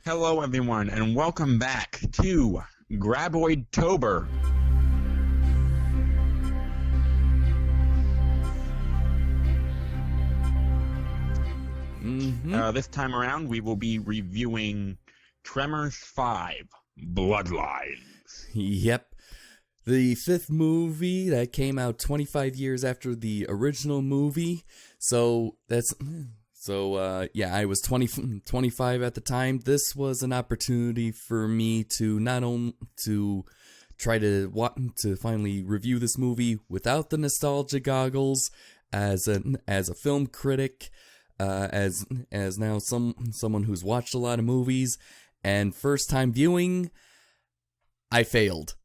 Hello, everyone, and welcome back to Graboid-tober. This time around, we will be reviewing Tremors 5, Bloodlines. Yep. The fifth movie that came out 25 years after the original movie. I was 25 at the time. This was an opportunity for me to not only to try to finally review this movie without the nostalgia goggles as a film critic, as now someone who's watched a lot of movies, and first time viewing, I failed.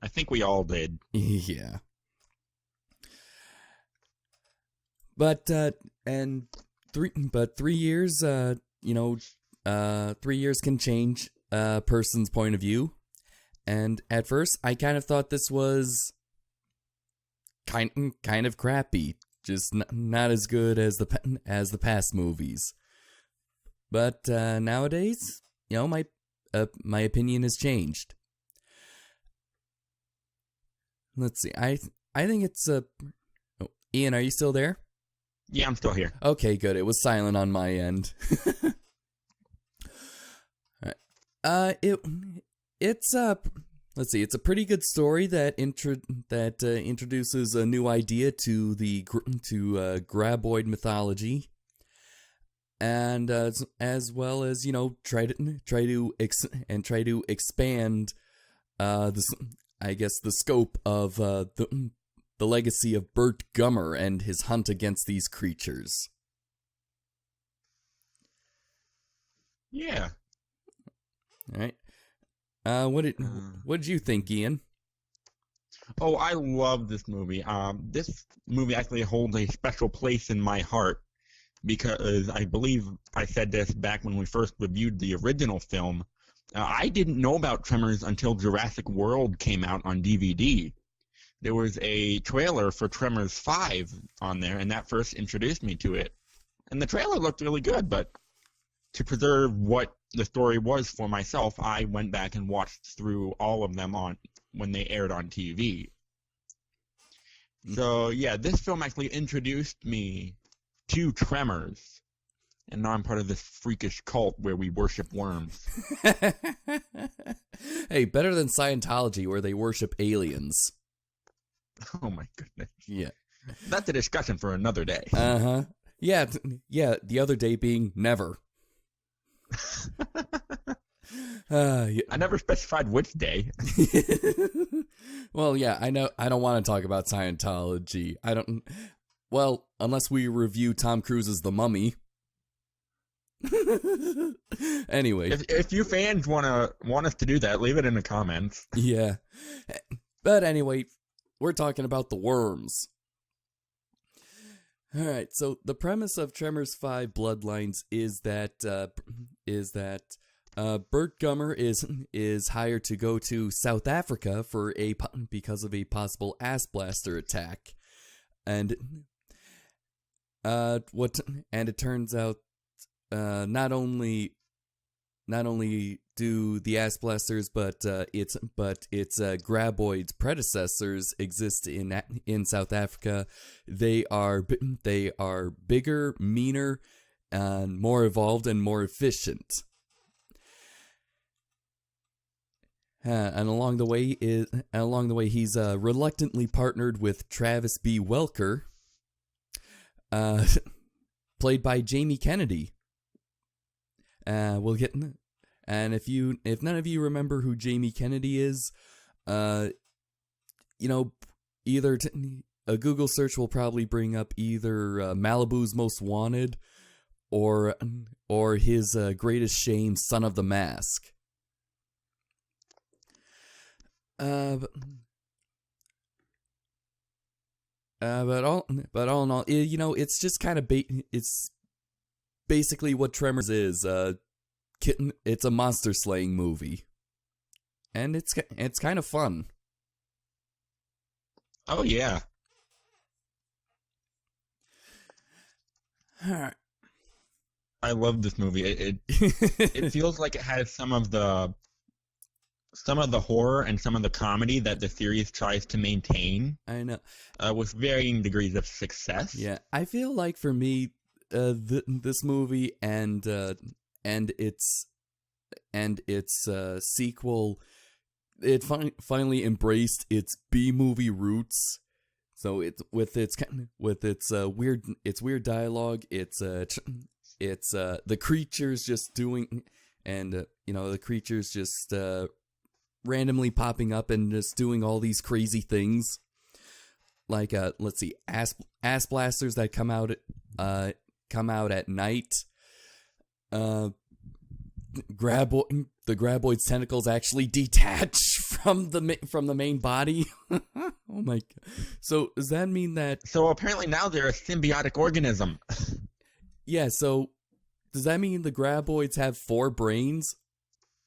I think we all did. Yeah. But 3 years, 3 years can change a person's point of view. And at first, I kind of thought this was kind of crappy, just not as good as the past movies. But nowadays, my opinion has changed. Let's see. I think it's Ian, are you still there? Yeah, I'm still here. Okay, good. It was silent on my end. It's let's see. It's a pretty good story that introduces a new idea to graboid mythology, and as well as try to expand the scope of the legacy of Burt Gummer and his hunt against these creatures. Yeah. All right. What did you think, Ian? Oh, I love this movie. This movie actually holds a special place in my heart because I believe I said this back when we first reviewed the original film. I didn't know about Tremors until Jurassic World came out on DVD. There was a trailer for Tremors 5 on there, and that first introduced me to it. And the trailer looked really good, but to preserve what the story was for myself, I went back and watched through all of them when they aired on TV. So, yeah, this film actually introduced me to Tremors. And now I'm part of this freakish cult where we worship worms. Hey, better than Scientology where they worship aliens. Oh my goodness. Yeah. That's a discussion for another day. Uh-huh. Yeah, the other day being never. I never specified which day. Well, yeah, I know. I don't want to talk about Scientology. Well, unless we review Tom Cruise's The Mummy. Anyway. If you fans want us to do that, leave it in the comments. Yeah. But anyway, we're talking about the worms. Alright, so the premise of Tremors 5 Bloodlines is that Burt Gummer is hired to go to South Africa because of a possible ass blaster attack. And it turns out not only do the ass blasters, but its graboids predecessors exist in South Africa. They are bigger, meaner, and more evolved and more efficient. And along the way, he's reluctantly partnered with Travis B. Welker, played by Jamie Kennedy. We'll get. And if none of you remember who Jamie Kennedy is, either a Google search will probably bring up either Malibu's Most Wanted or his Greatest Shame, Son of the Mask. But all in all, it's just kind of it's basically what Tremors is. It's a monster slaying movie, and it's kind of fun. Oh yeah. I love this movie. It feels like it has some of the horror and some of the comedy that the series tries to maintain. I know. With varying degrees of success. Yeah, I feel like for me, this movie and its sequel, it finally embraced its B movie roots. So it with its weird dialogue, it's the creatures just doing, and the creatures just randomly popping up and just doing all these crazy things. Like let's see, ass blasters that come out at night. The graboid's tentacles actually detach from the main body. Oh my god! So does that mean that? So apparently now they're a symbiotic organism. Yeah. So does that mean the graboids have 4 brains,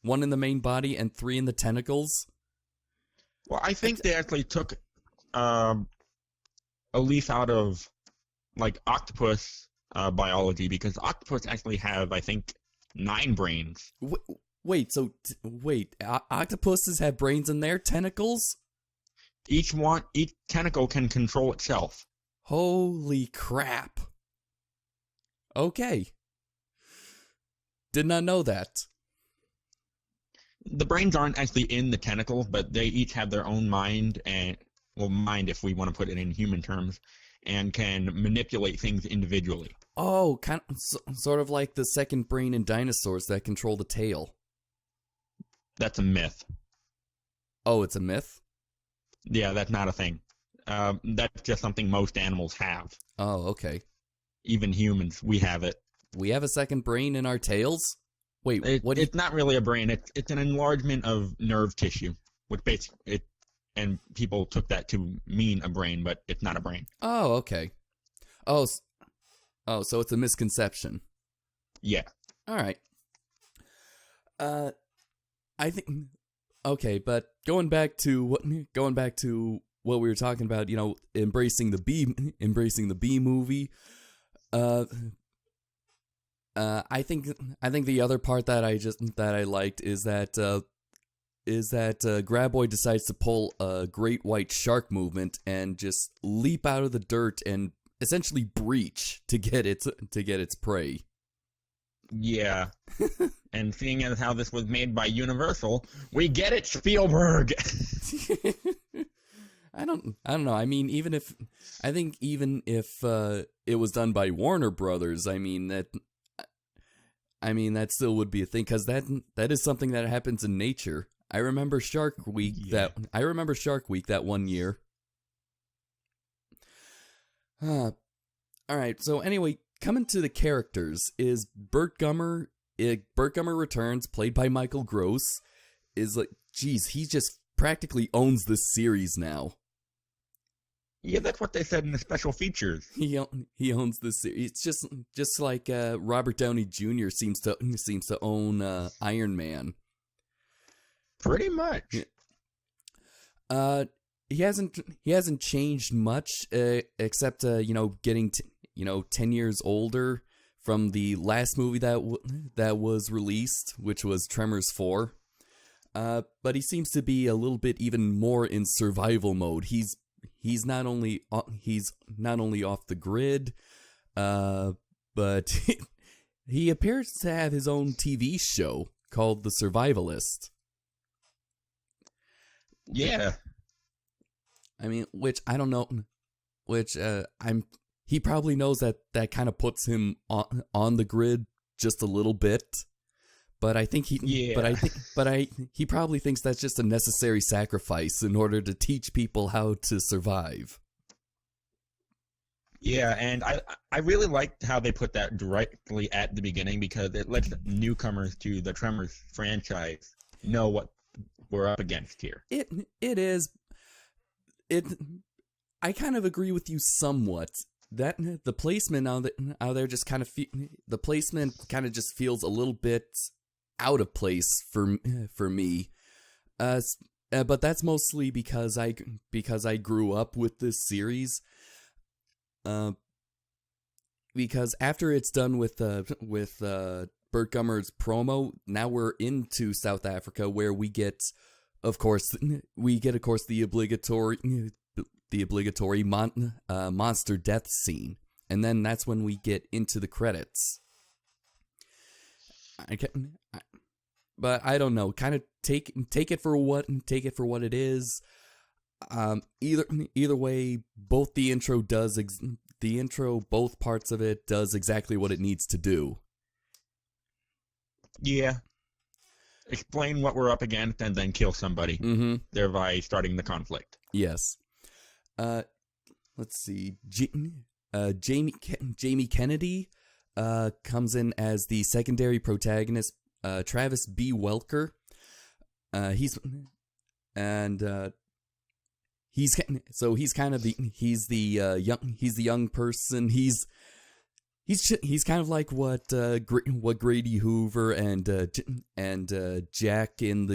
1 in the main body and 3 in the tentacles? Well, I think they actually took a leaf out of like octopus biology, because octopus actually have, I think, 9 brains. Wait, octopuses have brains in their tentacles? Each tentacle can control itself. Holy crap. Okay. Did not know that. The brains aren't actually in the tentacles, but they each have their own mind, mind if we want to put it in human terms, and can manipulate things individually. Oh, sort of like the second brain in dinosaurs that control the tail. That's a myth. Oh, it's a myth? Yeah, that's not a thing. That's just something most animals have. Oh, okay. Even humans, we have it. We have a second brain in our tails? Wait, it's not really a brain. It's an enlargement of nerve tissue, which basically and people took that to mean a brain, but it's not a brain. Oh, okay. Oh, so it's a misconception. Yeah. All right. I think okay, but going back to what we were talking about, embracing the B movie. I think the other part that I liked is that Graboid decides to pull a great white shark movement and just leap out of the dirt and essentially breach to get its prey. Yeah. And seeing as how this was made by Universal, we get it, Spielberg. I don't know. I mean, even if it was done by Warner Brothers, I mean that still would be a thing, because that is something that happens in nature. I remember Shark Week that one year. All right. So anyway, coming to the characters is Burt Gummer. Burt Gummer returns, played by Michael Gross. Is like, geez, he just practically owns this series now. Yeah, that's what they said in the special features. He owns this series. It's just like Robert Downey Jr. seems to own Iron Man. Pretty much. He hasn't changed much, except getting 10 years older from the last movie that was released, which was Tremors 4. But he seems to be a little bit even more in survival mode. He's not only off the grid, but he appears to have his own TV show called The Survivalist. Yeah. I mean, which I don't know, he probably knows that kind of puts him on the grid just a little bit. But I think he probably thinks that's just a necessary sacrifice in order to teach people how to survive. Yeah, and I really liked how they put that directly at the beginning, because it lets newcomers to the Tremors franchise know what we're up against here. It is. I kind of agree with you somewhat. That the placement out there just kind of the placement kind of just feels a little bit out of place for me, but that's mostly because I grew up with this series. because after it's done with Burt Gummer's promo, now we're into South Africa, where we get, of course, the obligatory monster death scene, and then that's when we get into the credits. But I don't know. Kind of take it for what it is. Either way, both both parts of it does exactly what it needs to do. Yeah. Explain what we're up against and then kill somebody, thereby starting the conflict. Yes. Let's see. Jamie Kennedy comes in as the secondary protagonist. Travis B. Welker. He's the young person. He's kind of like what Grady Hoover and Jack in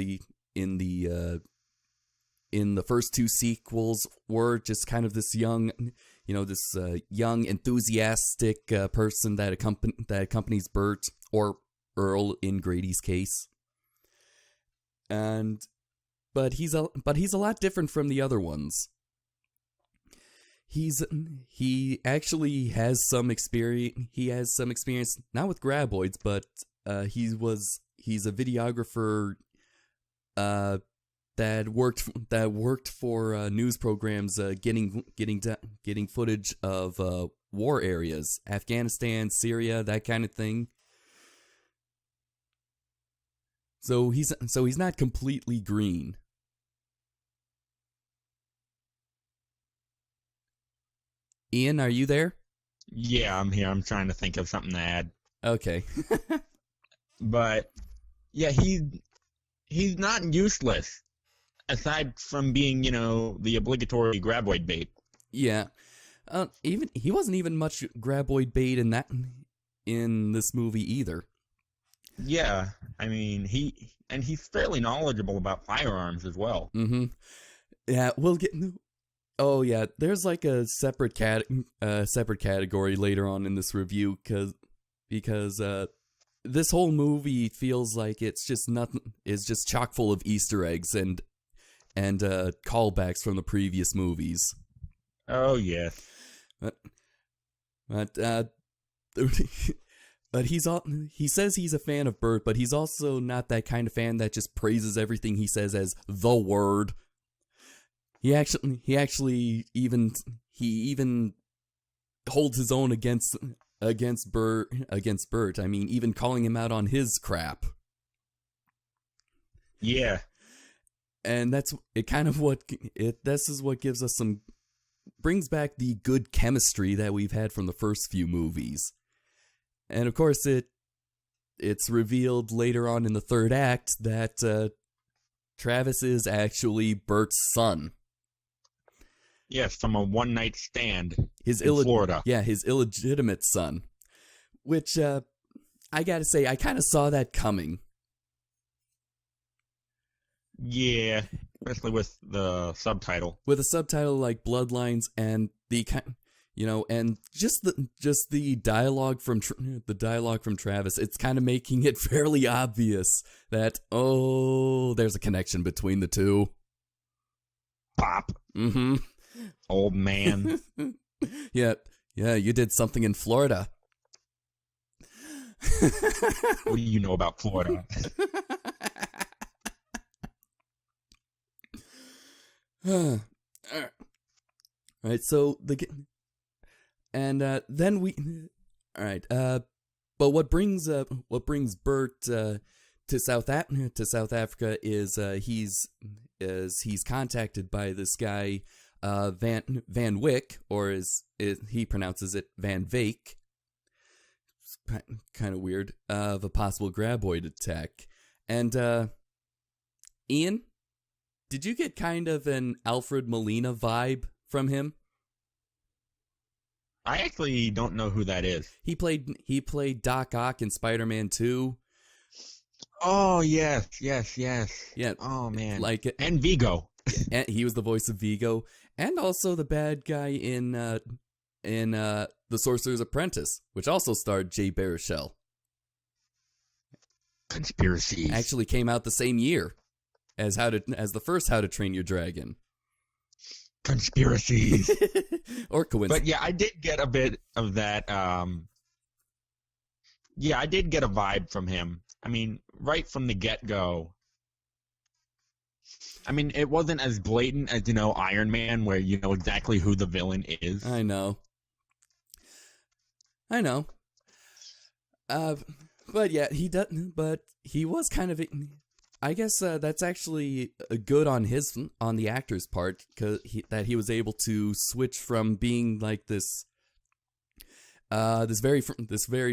the first two sequels were, just kind of this young, young enthusiastic person that accompanies Burt, or Earl in Grady's case. But he's a lot different from the other ones. He actually has some experience. He has some experience not with graboids, but he's a videographer that worked for news programs, getting footage of war areas, Afghanistan, Syria, that kind of thing. So he's not completely green. Ian, are you there? Yeah, I'm here. I'm trying to think of something to add. Okay. But yeah, he's not useless, aside from being, the obligatory graboid bait. Yeah. Even he wasn't even much graboid bait in this movie either. Yeah, I mean, he's fairly knowledgeable about firearms as well. Mm-hmm. Yeah, we'll get. Oh yeah, there's like a separate category later on in this review because this whole movie feels like it's just chock full of Easter eggs and callbacks from the previous movies. Oh yes. But he says he's a fan of Burt, but he's also not that kind of fan that just praises everything he says as the word. He actually even holds his own against Burt. I mean, even calling him out on his crap. Yeah. And this is what gives us brings back the good chemistry that we've had from the first few movies. And of course, it's revealed later on in the third act that Travis is actually Burt's son. Yes, from a one-night stand in Florida. Yeah, his illegitimate son. Which, I gotta say, I kind of saw that coming. Yeah, especially with the subtitle. With a subtitle like Bloodlines and and just the dialogue from Travis, it's kind of making it fairly obvious that there's a connection between the two. Pop. Mm-hmm. Old man. Yeah, you did something in Florida. What do you know about Florida? All right, so then we, all right. But what brings Burt to South Africa is he's contacted by this guy Van Wyck, or is he pronounces it Van Vake. It's kind of weird, of a possible graboid attack. And Ian, did you get kind of an Alfred Molina vibe from him? I actually don't know who that is. He played Doc Ock in Spider-Man 2. Oh, yes. Yeah. Oh, man. And Vigo. And he was the voice of Vigo. And also the bad guy in in The Sorcerer's Apprentice, which also starred Jay Baruchel. Conspiracies. Actually came out the same year as the first How to Train Your Dragon. Conspiracies. Or coincidence. But yeah, I did get a bit of that. Yeah, I did get a vibe from him. I mean, right from the get-go. I mean, it wasn't as blatant as, Iron Man, where you know exactly who the villain is. I know. But yeah, he was kind of. I guess that's actually good on the actor's part, because he was able to switch from being like this very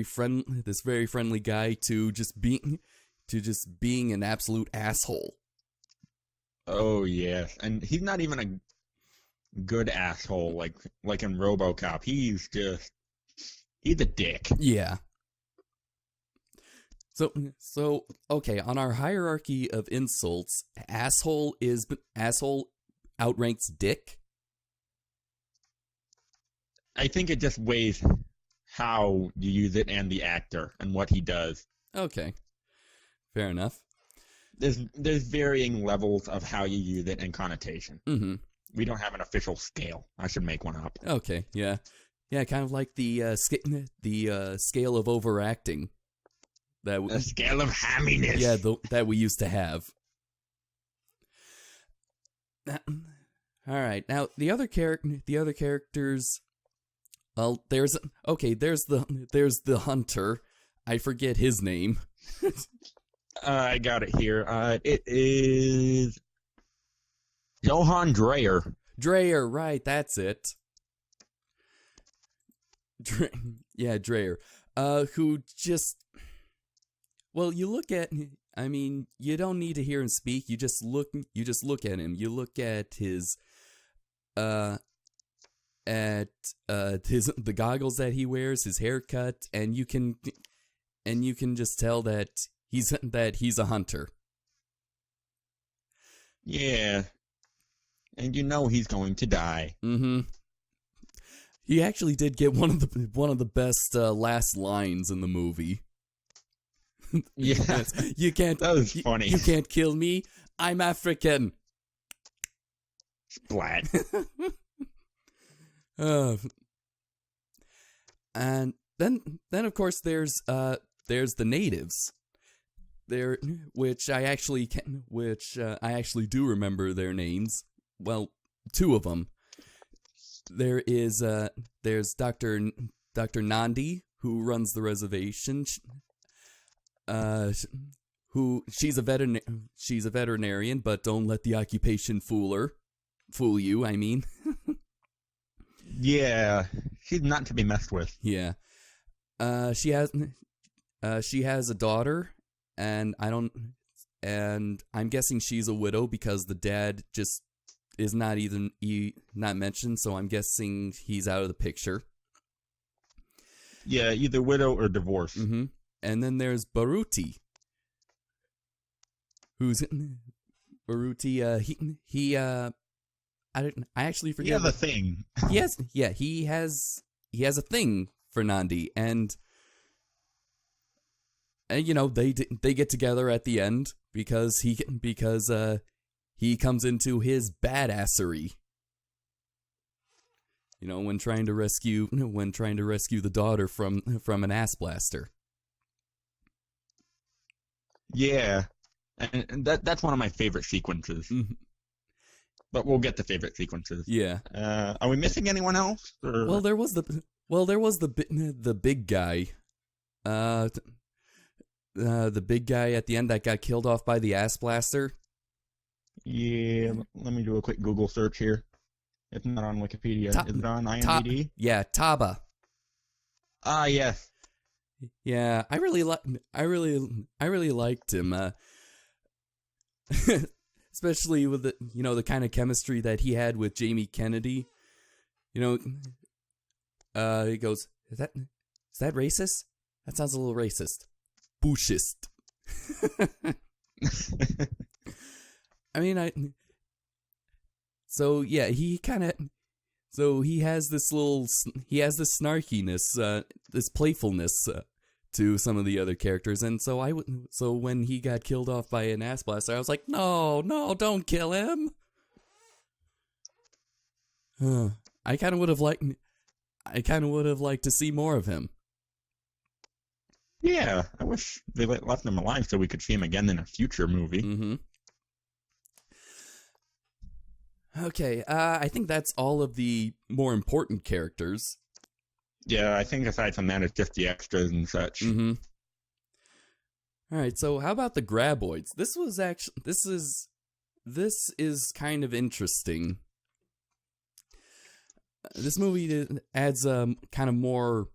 friendly guy to just being an absolute asshole. Oh yes, and he's not even a good asshole like in RoboCop. He's a dick. Yeah. So okay, on our hierarchy of insults, asshole outranks dick. I think it just weighs how you use it and the actor and what he does. Okay, fair enough. There's varying levels of how you use it and connotation. Mm-hmm. We don't have an official scale. I should make one up. Okay, yeah, kind of like the scale of overacting. The scale of hamminess. Yeah, that we used to have. All right, now the other characters. Well, there's the hunter. I forget his name. I got it here. It is Johann Dreyer. Dreyer, right? That's it. Dreyer. Who just. Well, you look at. I mean, you don't need to hear him speak. You just look at him. You look at his. The goggles that he wears, his haircut, and you can just tell that he's a hunter. Yeah, and you know he's going to die. Mm-hmm. He actually did get one of the best last lines in the movie. Yeah, yes. You can't. That was funny. You can't kill me. I'm African. Splat. And then of course there's the natives. Which I actually do remember their names. Well, two of them. There's Dr. Nandi, who runs the reservation. Who she's a veterinarian, but don't let the occupation fool you. I mean. Yeah, she's not to be messed with. Yeah, she has a daughter, and I'm guessing she's a widow because the dad just is not mentioned. So I'm guessing he's out of the picture. Yeah, either widow or divorce. Mm-hmm. And then there's Baruti, who's Baruti. I actually forget. He has a thing. He has a thing for Nandi, and you know they get together at the end because he comes into his badassery. You know, when trying to rescue the daughter from an ass blaster. Yeah, and that's one of my favorite sequences. Mm-hmm. But we'll get to favorite sequences. Yeah. Are we missing anyone else? Or? Well, there was the big guy. The big guy at the end that got killed off by the ass blaster. Yeah, let me do a quick Google search here. It's not on Wikipedia. Is it on IMDb? Yeah, Taba. Ah, yes. Yeah, I really liked him. Especially with the kind of chemistry that he had with Jamie Kennedy. You know, he goes, is that racist? That sounds a little racist. Bushist. I mean, so yeah, he kind of, So he has this snarkiness, this playfulness to some of the other characters, and so when he got killed off by an ass blaster, I was like, no, don't kill him. I kind of would have liked to see more of him. Yeah, I wish they left him alive so we could see him again in a future movie. Mm-hmm. Okay, I think that's all of the more important characters. Yeah, I think aside from that, it's just the extras and such. Mm-hmm. All right, so how about the graboids? This is kind of interesting. This movie adds kind of more,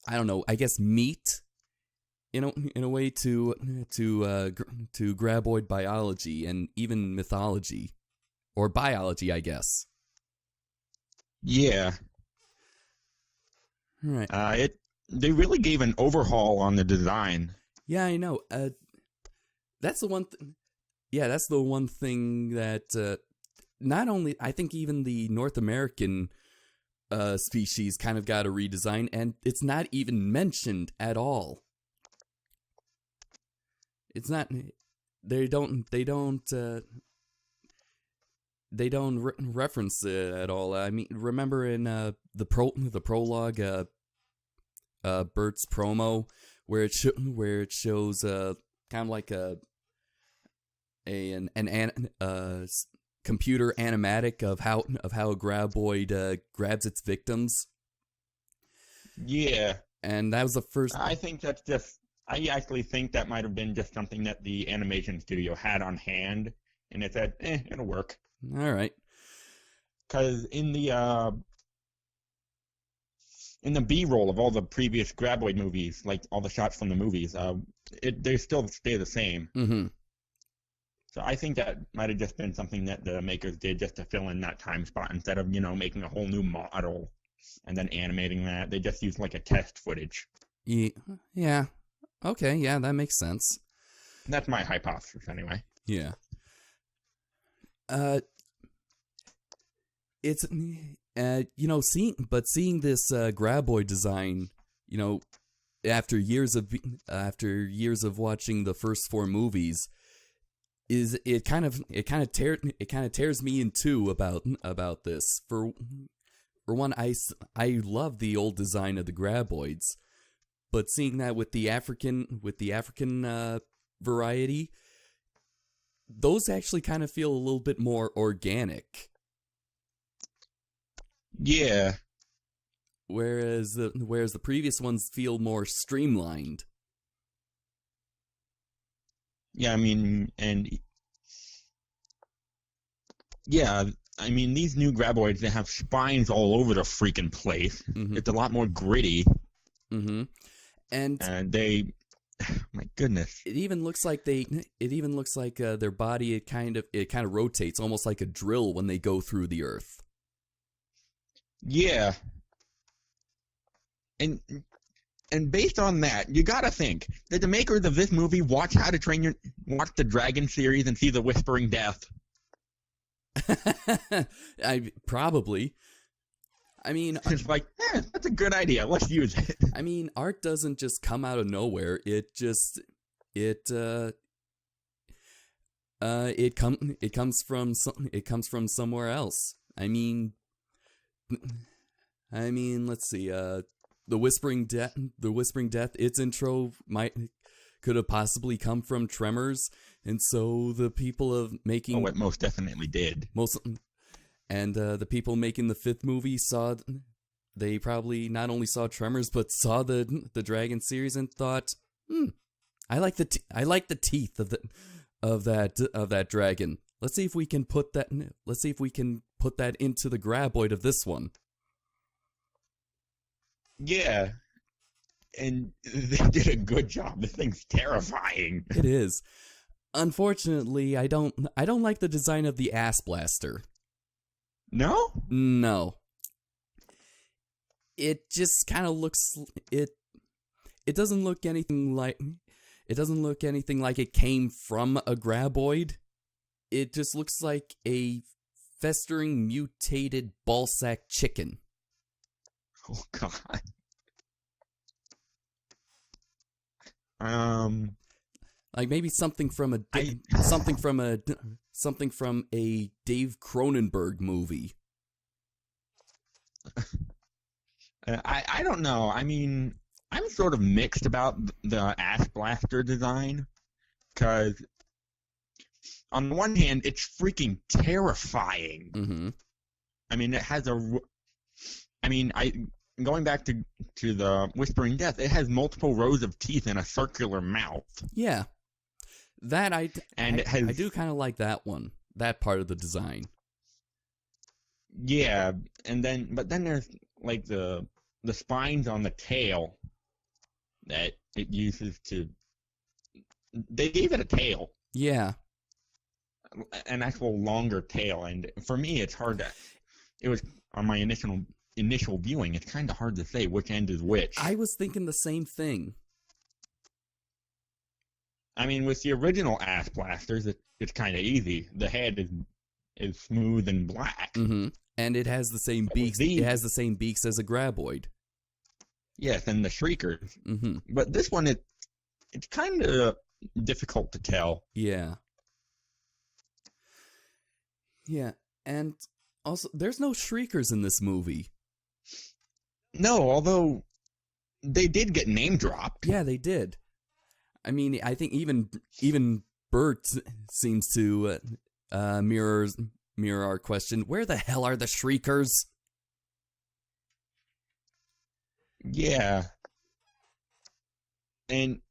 I don't know, I guess meat in a way to graboid biology and even mythology or biology, I guess. Yeah. All right. They really gave an overhaul on the design. Yeah, I know. That's the one. That's the one thing that not only I think even the North American species kind of got a redesign, and it's not even mentioned at all. It's not. They don't reference it at all. I mean, remember in the prologue, Bert's promo, where it shows kind of like a computer animatic of how a graboid grabs its victims. Yeah, and that was the first. I actually think that might have been just something that the animation studio had on hand, and it said, it'll work. All right. Because in the B-roll of all the previous graboid movies, like all the shots from the movies, they still stay the same. Mm-hmm. So I think that might have just been something that the makers did just to fill in that time spot instead of, making a whole new model and then animating that. They just used like a test footage. Yeah. Okay, yeah, that makes sense. That's my hypothesis anyway. Yeah. It's seeing this graboid design, after years of watching the first 4 movies, it kind of tears me in two about this. For one, I love the old design of the graboids, but seeing that with the African variety, those actually kind of feel a little bit more organic. Yeah. Whereas the previous ones feel more streamlined. Yeah, I mean, these new graboids, they have spines all over the freaking place. Mm-hmm. It's a lot more gritty. Mm-hmm. And they, my goodness. It even looks like their body, it kind of rotates almost like a drill when they go through the earth. Yeah. And based on that, you gotta think that the makers of this movie watch the Dragon series and see the Whispering Death. Probably. I mean, it's like, that's a good idea. Let's use it. I mean, art doesn't just come out of nowhere. It comes from somewhere else. I mean, let's see. The Whispering Death. Its intro could have possibly come from Tremors, and so the people of making it most definitely did. The people making the 5th movie they probably not only saw Tremors but saw the Dragon series and thought, I like the teeth of that dragon. Let's see if we can put that into the graboid of this one. Yeah, and they did a good job. This thing's terrifying. It is. Unfortunately, I don't like the design of the ass blaster. No? No. It just kind of looks it doesn't look anything like it came from a graboid. It just looks like a festering mutated ballsack chicken. Oh God. Like maybe something from a Dave Cronenberg movie. I don't know. I mean, I'm sort of mixed about the Ash Blaster design, because on the one hand, it's freaking terrifying. Mm-hmm. I mean, it has going back to the Whispering Death, it has multiple rows of teeth and a circular mouth. Yeah. That I do kind of like that one. That part of the design. Yeah, but then there's like the spines on the tail that it uses to. They gave it a tail. Yeah. An actual longer tail, and for me, it's hard to. It was on my initial viewing. It's kind of hard to say which end is which. I was thinking the same thing. I mean, with the original Ash Blasters, it's kind of easy. The head is smooth and black. Mm-hmm. And it has the same beaks. It has the same beaks as a graboid. Yes, and the Shriekers. Mm-hmm. But this one, it's kind of difficult to tell. Yeah. Yeah, and also, there's no Shriekers in this movie. No, although they did get name dropped. Yeah, they did. I mean, I think even Bert seems to mirror our question. Where the hell are the Shriekers? Yeah. And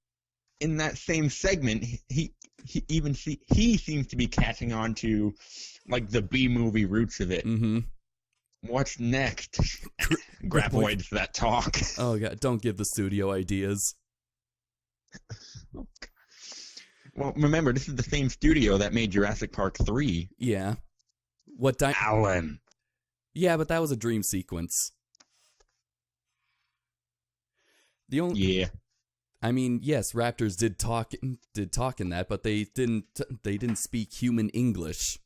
in that same segment, he seems to be catching on to like the B-movie roots of it. Mm-hmm. What's next? Graboids that talk. Oh God! Don't give the studio ideas. Well, remember, this is the same studio that made Jurassic Park 3. Yeah. Alan. Yeah, but that was a dream sequence. Yeah. I mean, yes, raptors did talk in that, but they didn't speak human English.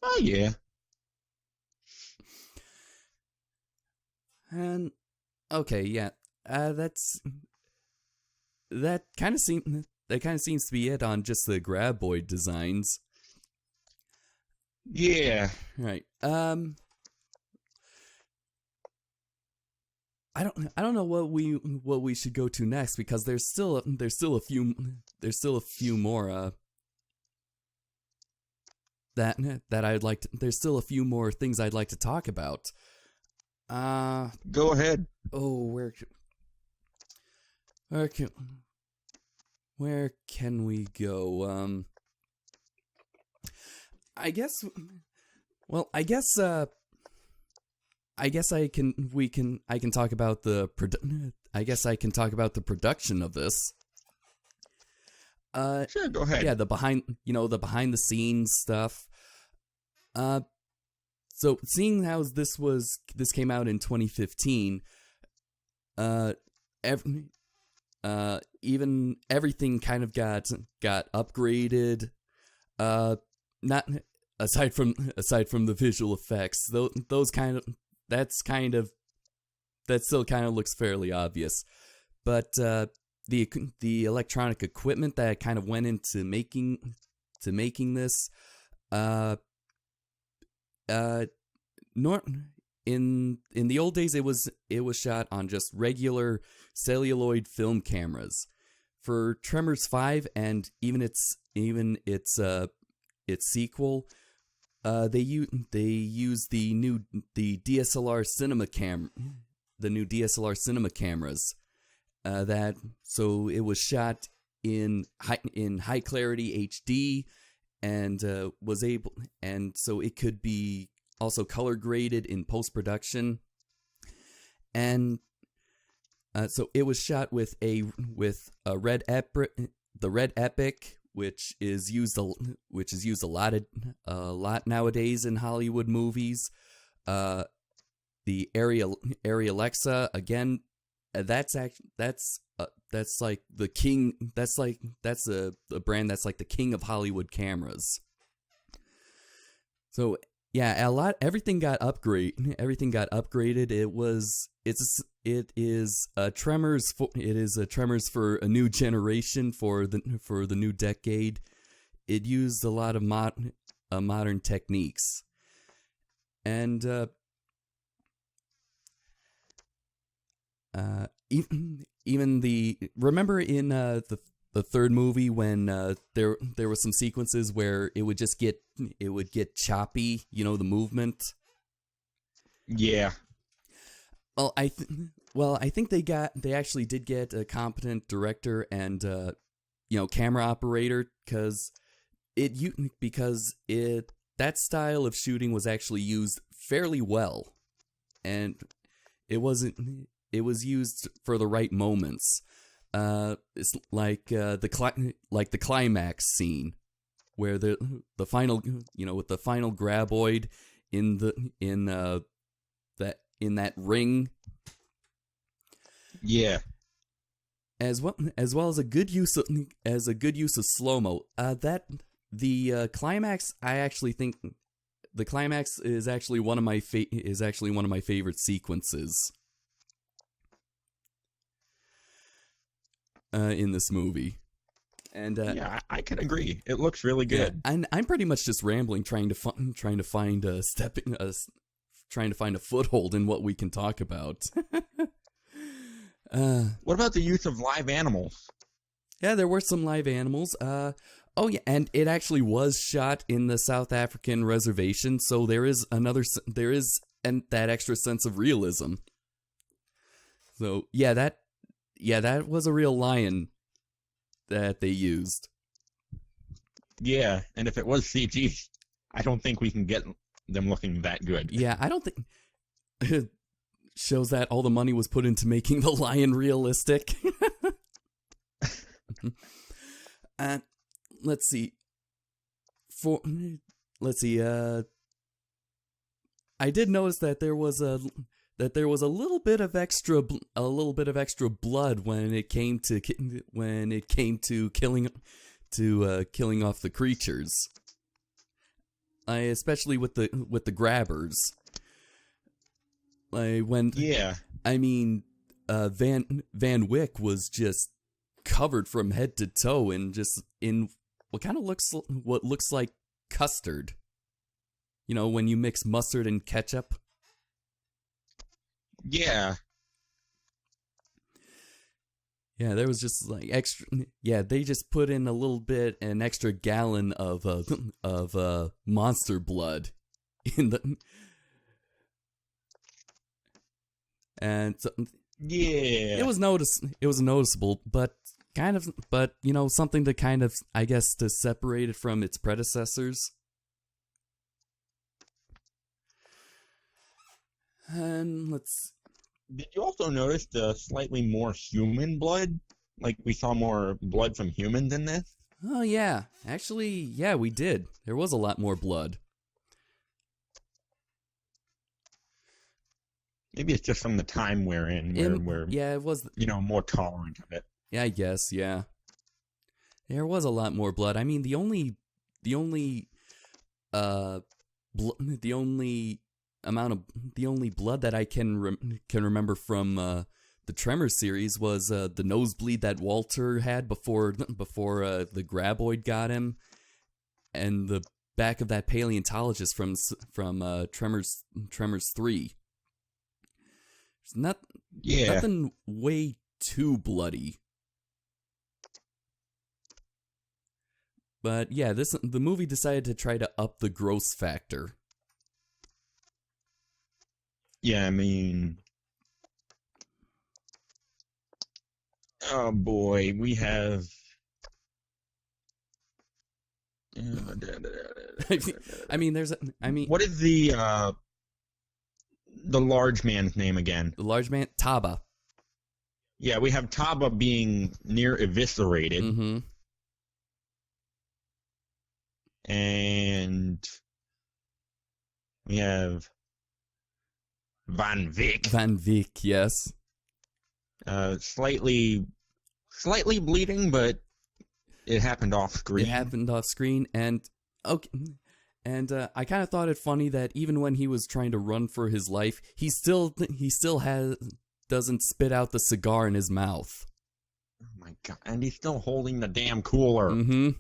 Oh yeah. And okay, yeah. That kind of seems to be it on just the graboid designs. Yeah. Right. I don't know what we should go to next, because there's still a few more that I'd like to, there's still a few more things I'd like to talk about. Go ahead. Oh, where can we go? I guess I can talk about the production of this. Sure, go ahead. Yeah, the behind the scenes stuff. So seeing how this came out in 2015, even everything kind of got upgraded. Not aside from the visual effects, those that still kind of looks fairly obvious, but the electronic equipment that kind of went into making this, in the old days it was shot on just regular celluloid film cameras. For Tremors 5 and even its sequel, they use the new DSLR cinema cameras. So it was shot in high clarity HD, and so it could be also color graded in post production, and so it was shot with the Red Epic, which is used a lot nowadays in Hollywood movies. The Arri Alexa, again, that's like the king. That's a brand that's like the king of Hollywood cameras. So yeah, everything got upgraded. It is a Tremors for a new generation, for the new decade. It used a lot of modern techniques. And remember in the third movie when there were some sequences where it would get choppy, the movement. Yeah. Well, I think they actually did get a competent director and camera operator, because that style of shooting was actually used fairly well, and it was used for the right moments. It's like the climax scene where the final, with the final graboid in that ring. Yeah. As well as a good use of slow-mo. The climax, I actually think the climax is actually one of my favorite sequences in this movie. And yeah, I can agree. It looks really good. Yeah, I'm pretty much just rambling, trying to find a foothold in what we can talk about. What about the use of live animals? Yeah, there were some live animals. Oh yeah, and it actually was shot in the South African reservation, so there is that extra sense of realism. So yeah, that was a real lion that they used. Yeah, and if it was CG, I don't think we can get them looking that good. Yeah, I don't think it shows that all the money was put into making the lion realistic. Let's see. I did notice that there was a little bit of extra blood when it came to killing off the creatures. Especially with the grabbers. Van Wyck was just covered from head to toe in what looks like custard. When you mix mustard and ketchup. Yeah. Yeah, there was just like extra. Yeah, they just put in an extra gallon of monster blood in the. And so, yeah, it was noticeable, but something to kind of, I guess, to separate it from its predecessors. And did you also notice the slightly more human blood? Like, we saw more blood from humans in this? Oh yeah, actually, yeah, we did. There was a lot more blood. Maybe it's just from the time we're in, where it was, more tolerant of it. Yeah, I guess, yeah. There was a lot more blood. I mean, the only blood that I can remember from the Tremors series was the nosebleed that Walter had before the graboid got him, and the back of that paleontologist from Tremors 3. Nothing way too bloody. But yeah, the movie decided to try to up the gross factor. Yeah, I mean, oh boy, we have. What is the large man's name again? The large man, Taba. Yeah, we have Taba being near eviscerated. Mm-hmm. And we have Van Wyck. Van Wyck, yes. Slightly bleeding, but it happened off screen. And okay, And I kind of thought it funny that even when he was trying to run for his life, he still doesn't spit out the cigar in his mouth. Oh my god! And he's still holding the damn cooler. Mm-hmm.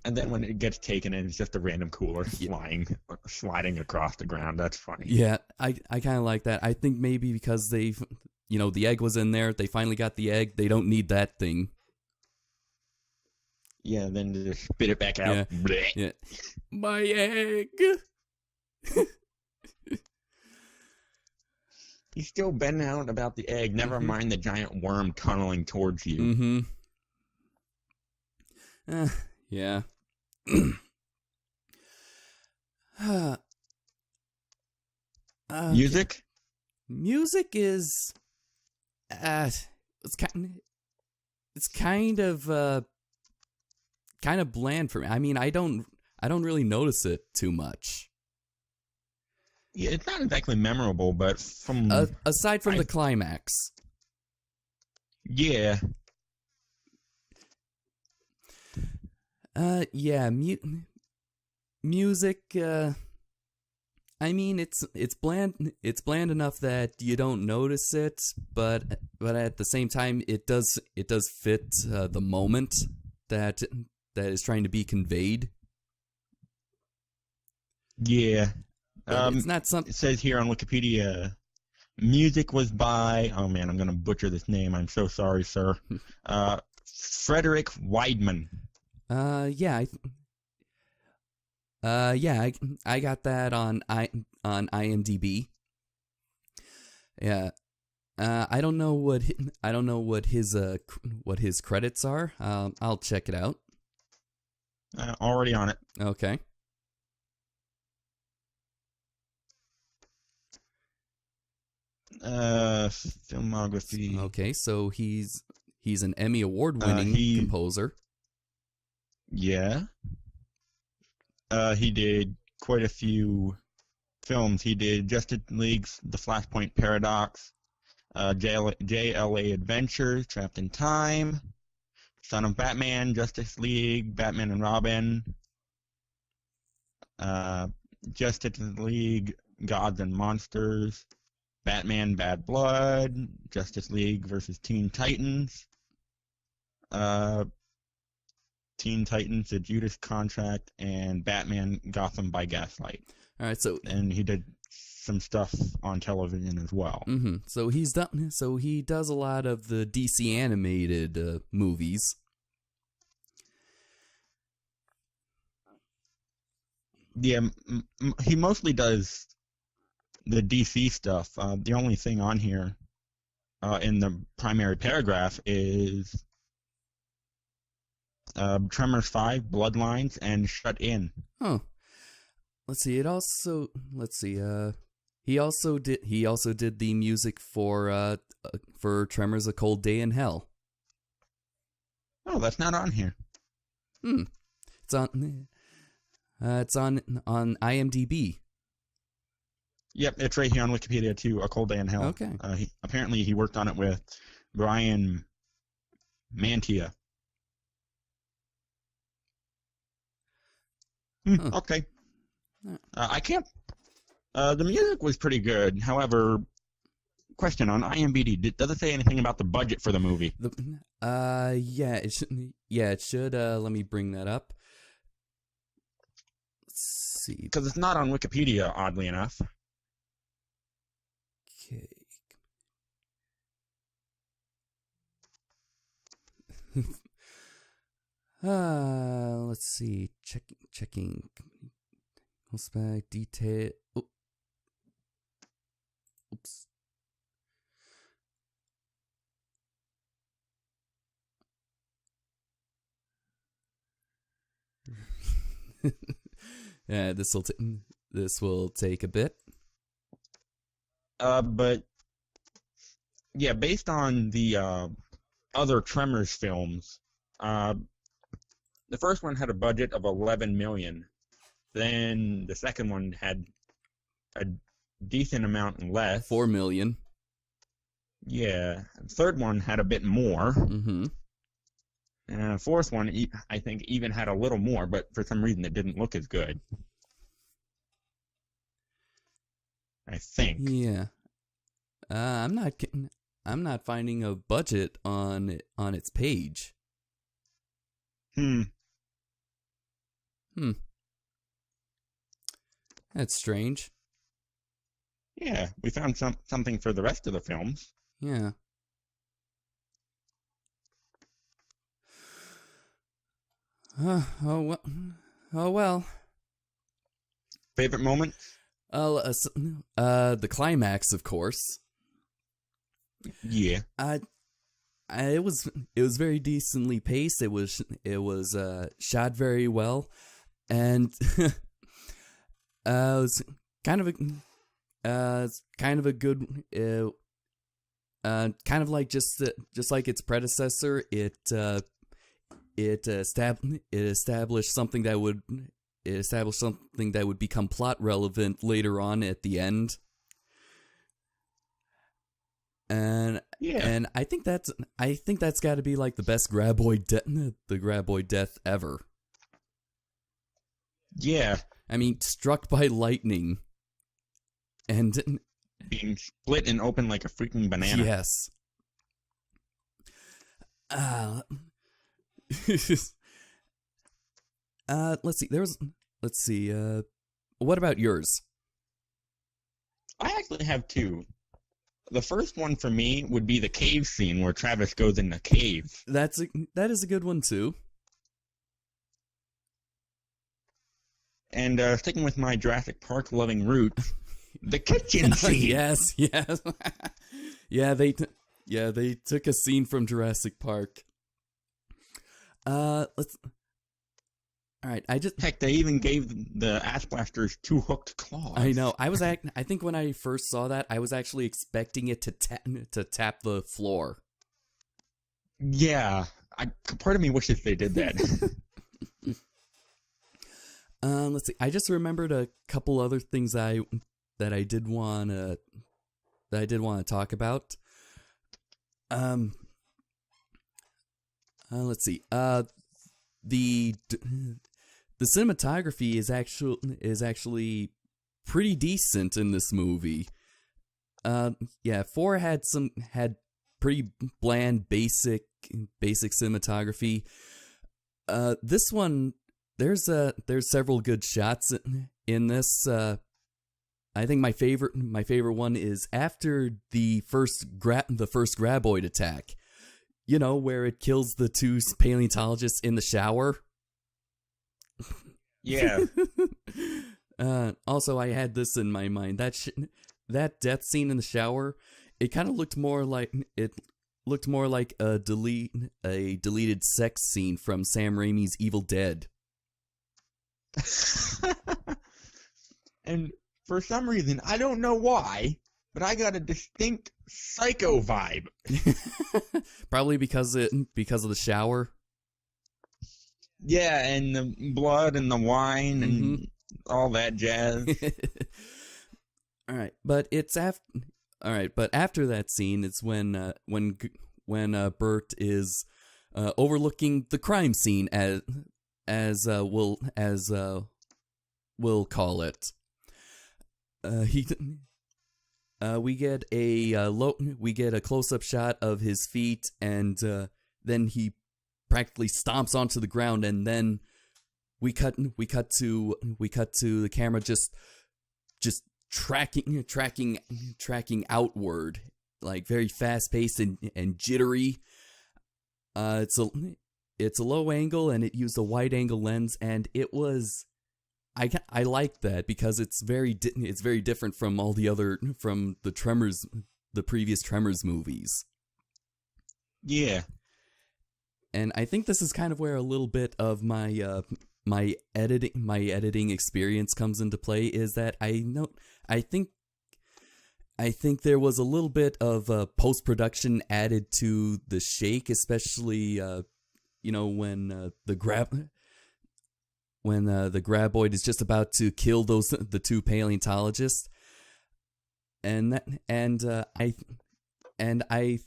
And then when it gets taken in, it's just a random cooler sliding across the ground. That's funny. Yeah, I kind of like that. I think maybe because the egg was in there, they finally got the egg. They don't need that thing. Yeah, then just spit it back out. Yeah. My egg. He's still bending out about the egg. Never mind the giant worm tunneling towards you. Mm-hmm. Yeah. Music? Music is it's kind of bland for me. I mean, I don't really notice it too much. Yeah, it's not exactly memorable, but from aside from the climax. Yeah. Yeah, music. I mean, it's bland. It's bland enough that you don't notice it, but at the same time, it does fit the moment that is trying to be conveyed. Yeah. It's not something. It says here on Wikipedia, music was by, oh man, I'm going to butcher this name. I'm so sorry, sir. Frederick Weidman. Yeah. I got that on IMDb. Yeah. I don't know what his credits are. I'll check it out. Already on it. Okay. Filmography. Okay, so he's an Emmy award-winning composer. Yeah. He did quite a few films. He did Justice League's The Flashpoint Paradox, JLA Adventures, Trapped in Time, Son of Batman, Justice League, Batman and Robin, Justice League, Gods and Monsters, Batman Bad Blood, Justice League versus Teen Titans, Teen Titans, The Judas Contract, and Batman Gotham by Gaslight. All right, and he did some stuff on television as well. Mm-hmm. So he does a lot of the DC animated movies. Yeah, he mostly does the DC stuff. The only thing on here in the primary paragraph is Tremors 5, Bloodlines, and Shut In. Oh, let's see. He also did the music for Tremors: A Cold Day in Hell. Oh, that's not on here. It's on IMDb. Yep, it's right here on Wikipedia too. A Cold Day in Hell. Okay. Apparently, he worked on it with Brian Mantia. Okay. I can't. The music was pretty good. However, question on IMDb: does it say anything about the budget for the movie? Yeah, it should. Yeah, it should. Let me bring that up. Let's see. Because it's not on Wikipedia, oddly enough. Okay. Let's see. Checking. Spec detail. Oops. Yeah, this will take a bit. But yeah, based on the other Tremors films, the first one had a budget of $11 million. Then the second one had a decent amount less. $4 million. Yeah. The third one had a bit more. Mm-hmm. Fourth one, I think, even had a little more, but for some reason it didn't look as good. I think. Yeah. I'm not finding a budget on its page. Hmm. That's strange. Yeah, we found something for the rest of the films. Yeah. Oh well. Favorite moment? The climax, of course. Yeah. It was very decently paced. It was shot very well, and it was kind of a good kind of like just like its predecessor. It established something that would become plot relevant later on at the end. And I think that's got to be like the best graboid death ever. Yeah. I mean, struck by lightning and being split and open like a freaking banana. Yes. Let's see. What about yours? I actually have two. The first one for me would be the cave scene where Travis goes in the cave. That is a good one too. And sticking with my Jurassic Park loving roots, the kitchen scene. Yes. Yeah, they took a scene from Jurassic Park. All right, Heck, they even gave the ass blasters 2 hooked claws. I know. I think when I first saw that, I was actually expecting it to tap the floor. Yeah, part of me wishes they did that. Let's see. I just remembered a couple other things that I did want to talk about. Let's see. The cinematography is actually pretty decent in this movie. 4 had pretty bland basic cinematography. This one there's several good shots in this. I think my favorite one is after the first graboid attack. You know, where it kills the 2 paleontologists in the shower. Yeah. Also, I had this in my mind. That death scene in the shower, it kind of looked more like a deleted sex scene from Sam Raimi's Evil Dead. And for some reason, I don't know why, but I got a distinct Psycho vibe. Probably because of the shower. Yeah, and the blood and the wine and all that jazz. All right, but after that scene, it's when Bert is overlooking the crime scene as we'll call it. We get a close-up shot of his feet, and then he practically stomps onto the ground, and then we cut to the camera just tracking outward, like very fast-paced and jittery. It's a low angle, and it used a wide-angle lens, and it was. I like that because it's very different from all the other from the previous Tremors movies. Yeah. And I think this is kind of where a little bit of my my editing experience comes into play, is that I think there was a little bit of post-production added to the shake, especially when the graboid is just about to kill the 2 paleontologists, and and I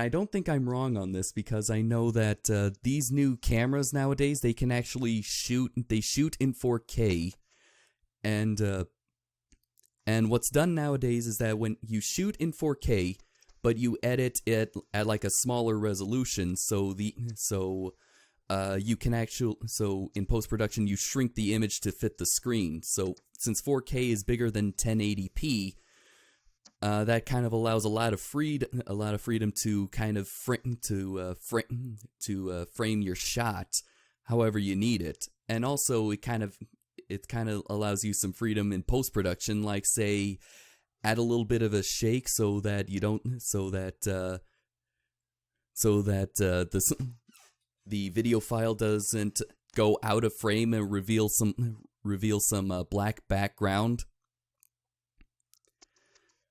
don't think I'm wrong on this, because I know that these new cameras nowadays, they can actually shoot in 4K, and what's done nowadays is that when you shoot in 4K, but you edit it at like a smaller resolution, so you can so in post-production you shrink the image to fit the screen. So since 4K is bigger than 1080p, that kind of allows a lot of freedom to kind of frame your shot however you need it. And also it kind of allows you some freedom in post-production, like say add a little bit of a shake so that the video file doesn't go out of frame and reveal some black background.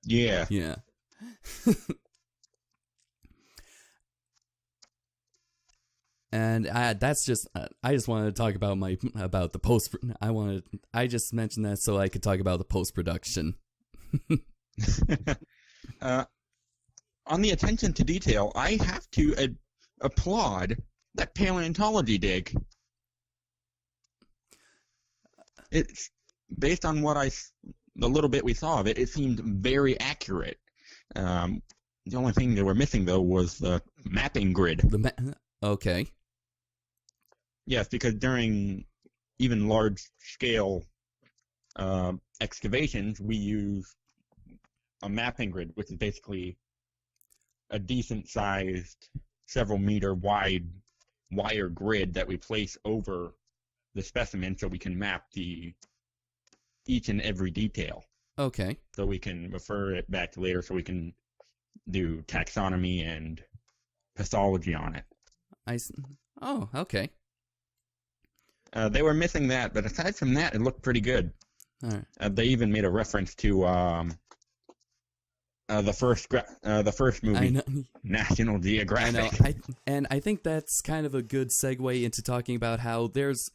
Yeah. Yeah. And I just wanted to talk about the post. I just mentioned that so I could talk about the post production. On the attention to detail, I have to applaud that paleontology dig. It's based on the little bit we saw of it. It seemed very accurate. The only thing they were missing though was the mapping grid. Okay. Yes, because during even large scale excavations, we use a mapping grid, which is basically a decent sized, several meter wide wire grid that we place over the specimen so we can map each and every detail. Okay. So we can refer it back to later, so we can do taxonomy and pathology on it. Oh, okay. They were missing that, but aside from that, it looked pretty good. All right. They even made a reference to the first movie, I know. National Geographic. I know. I think that's kind of a good segue into talking about how it's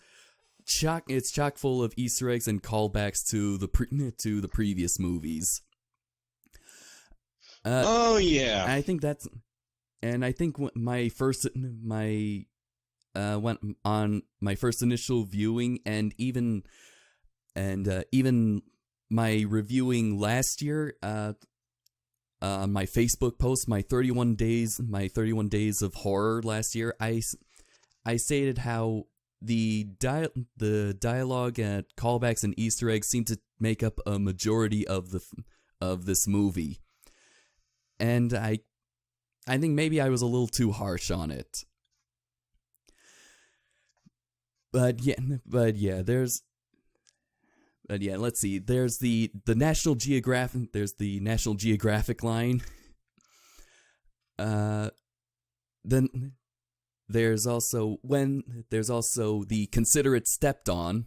chock full of Easter eggs and callbacks to the previous movies. Oh yeah. I think went on my first initial viewing, and even my reviewing last year on my Facebook post, my 31 days of horror last year, I stated how the dialogue and callbacks and Easter eggs seem to make up a majority of this movie, and I think maybe I was a little too harsh on it. But yeah, let's see. There's the National Geographic. There's the National Geographic line. Then there's also the Consider It Stepped On.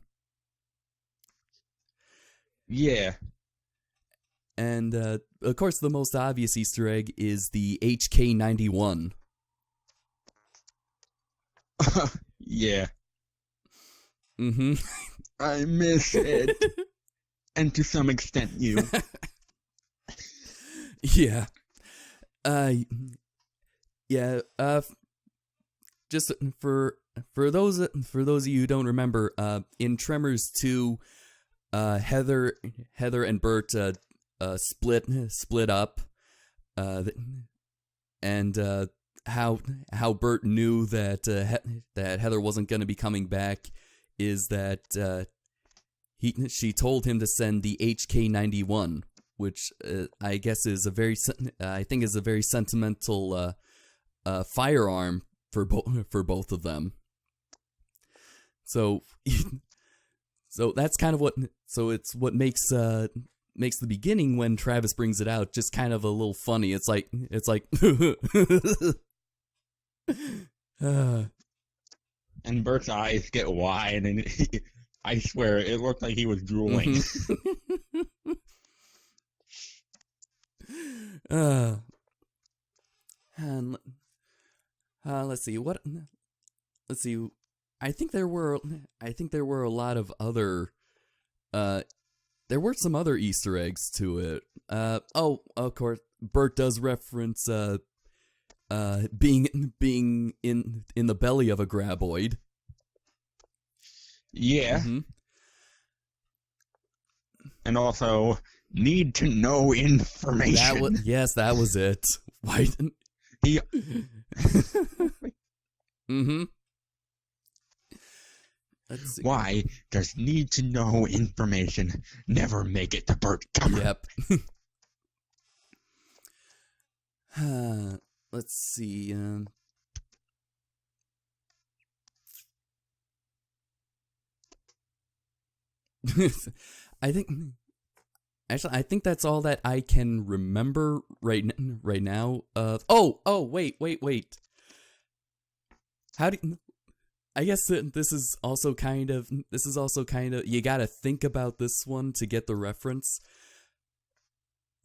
Yeah. And of course, the most obvious Easter egg is the HK-91. Yeah. Mm-hmm. I miss it. And to some extent you. Yeah. Just for those of you who don't remember, in Tremors 2, Heather and Bert split up, and how Bert knew that Heather wasn't going to be coming back is that she told him to send the HK-91, which I guess is a very sentimental firearm for both of them. So that's kind of what makes the beginning when Travis brings it out just kind of a little funny. It's like and Bert's eyes get wide, and I swear it looked like he was drooling. And let's see. I think there were a lot of other. There were some other Easter eggs to it. Of course, Bert does reference being in the belly of a graboid. Yeah. Mm-hmm. And also need to know information. That was it. Why didn't He mm-hmm. Let's see. Why does need to know information never make it to Bert Gummer? Yep. Let's see. I think that's all that I can remember right now. Wait. How do I guess this is also kind of you got to think about this one to get the reference.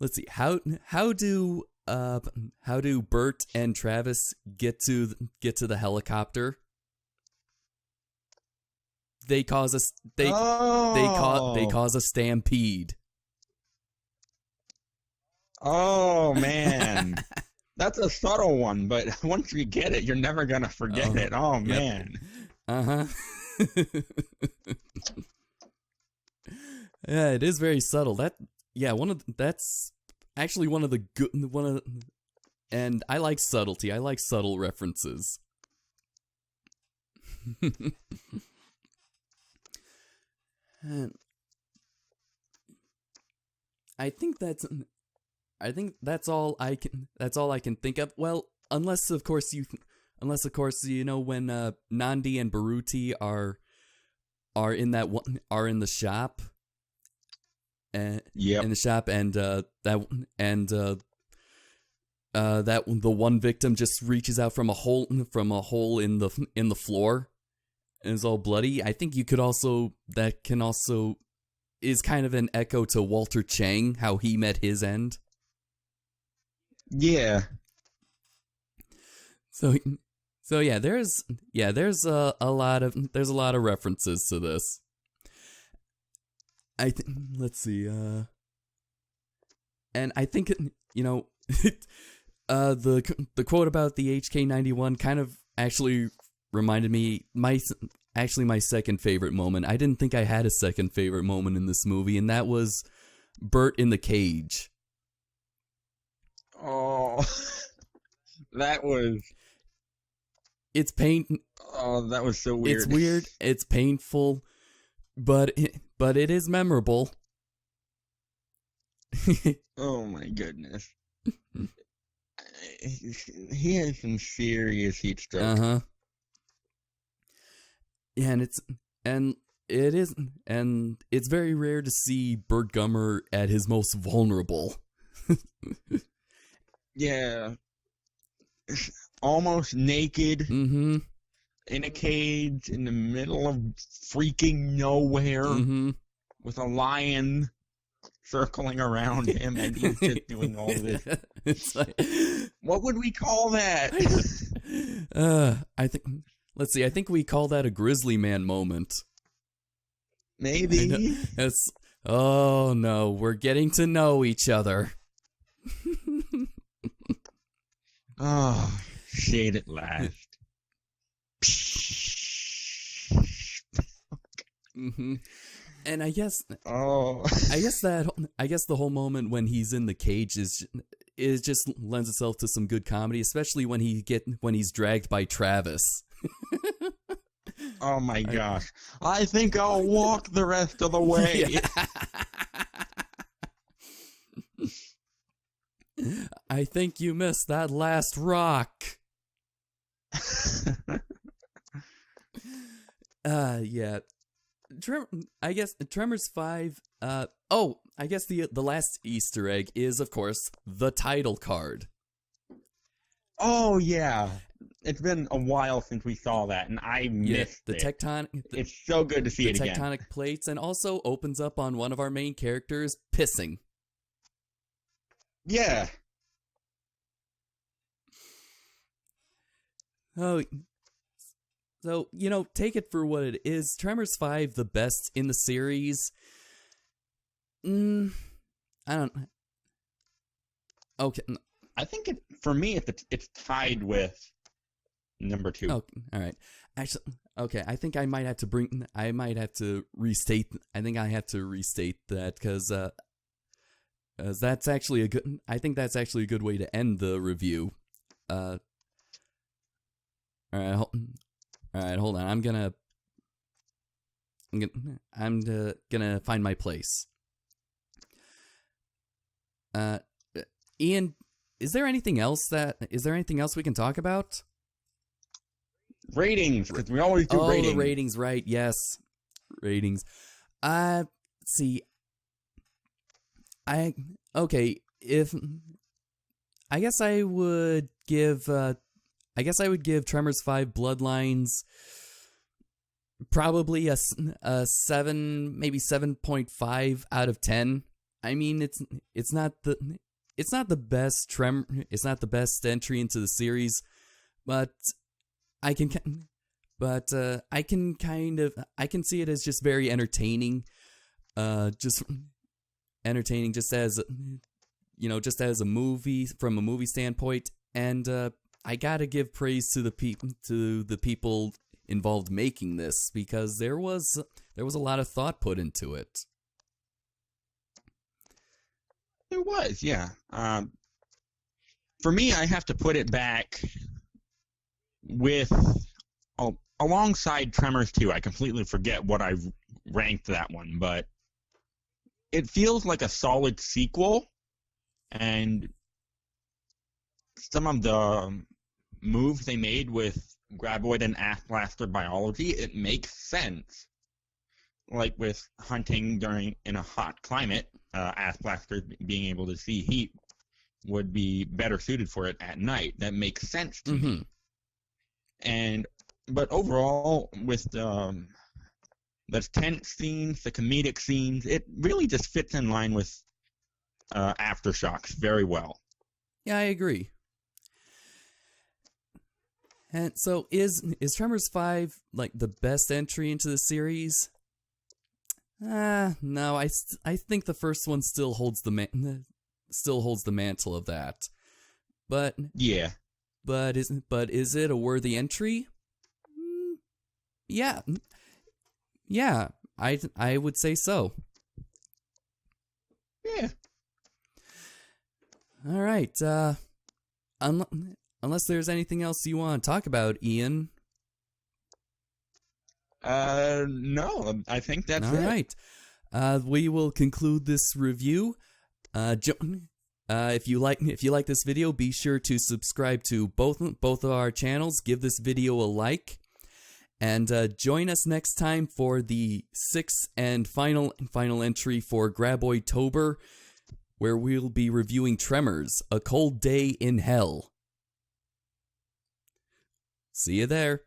Let's see. How do Bert and Travis get to the helicopter? They cause a they cause a stampede. Oh man. That's a subtle one, but once you get it, you're never gonna forget it. Oh yep. man. Uh-huh. Yeah, it is very subtle. That's actually one of the good and I like subtlety. I like subtle references. And I think that's all I can think of. Well, unless of course you know when Nandi and Baruti are in the shop. Yep. In the shop, and that the one victim just reaches out from a hole in the floor and is all bloody. I think that can also is kind of an echo to Walter Chang, how he met his end. Yeah. So yeah, there's a lot of references to this. Let's see, and I think the quote about the HK-91 kind of actually reminded me my second favorite moment. I didn't think I had a second favorite moment in this movie, and that was Bert in the cage. Oh, that was. It's pain. Oh, that was so weird. It's weird. It's painful, but it is memorable. Oh my goodness. He has some serious heat stroke. Uh-huh. Yeah, and it's very rare to see Bert Gummer at his most vulnerable. Yeah. Almost naked. Mm-hmm. In a cage in the middle of freaking nowhere. Mm-hmm. With a lion circling around him, and he's just doing all this. It's like, what would we call that? I think we call that a grizzly man moment. Maybe. Oh no, we're getting to know each other. Oh, shade at last. Mm-hmm. And I guess the whole moment when he's in the cage is just lends itself to some good comedy, especially when he's dragged by Travis. Oh my gosh. I think I'll walk the rest of the way. I think you missed that last rock. Yeah. I guess Tremors 5, I guess the last Easter egg is, of course, the title card. Oh, yeah. It's been a while since we saw that, and I missed it. It's so good to see it again. The tectonic plates, and also opens up on one of our main characters pissing. Yeah. Oh, so, take it for what it is. Tremors 5, the best in the series? I don't... Okay. I think for me it's tied with number 2. Oh, all right. Actually, okay. I think I might have to restate. I think I have to restate that because that's actually a good. I think that's actually a good way to end the review. All right. All right. Hold on. I'm gonna find my place. Ian, is there anything else we can talk about? Ratings, because we always do ratings. Oh, the ratings, right? Yes, ratings. See, if I guess I would give Tremors 5 Bloodlines probably a 7, maybe 7.5 out of 10. I mean, it's not the best entry into the series, but I can see it as just very entertaining. Just entertaining, just as a movie from a movie standpoint. And I gotta give praise to the people involved making this, because there was a lot of thought put into it. There was, yeah. For me, I have to put it back with alongside Tremors 2. I completely forget what I ranked that one, but it feels like a solid sequel, and some of the moves they made with graboid and ass blaster biology, it makes sense. Like with hunting in a hot climate, ass blaster being able to see heat would be better suited for it at night. That makes sense to me. But overall, with the tense scenes, the comedic scenes, it really just fits in line with Aftershocks very well. Yeah, I agree. And so, is Tremors 5 like the best entry into the series? No, I think the first one still holds the mantle of that. But yeah. But is it a worthy entry? Yeah. Yeah, I would say so. Yeah. All right. Unless there's anything else you want to talk about, Ian. No, I think that's it. All right. We will conclude this review. If you like this video, be sure to subscribe to both of our channels. Give this video a like, and join us next time for the 6th and final entry for Graboid-tober, where we'll be reviewing Tremors: A Cold Day in Hell. See you there.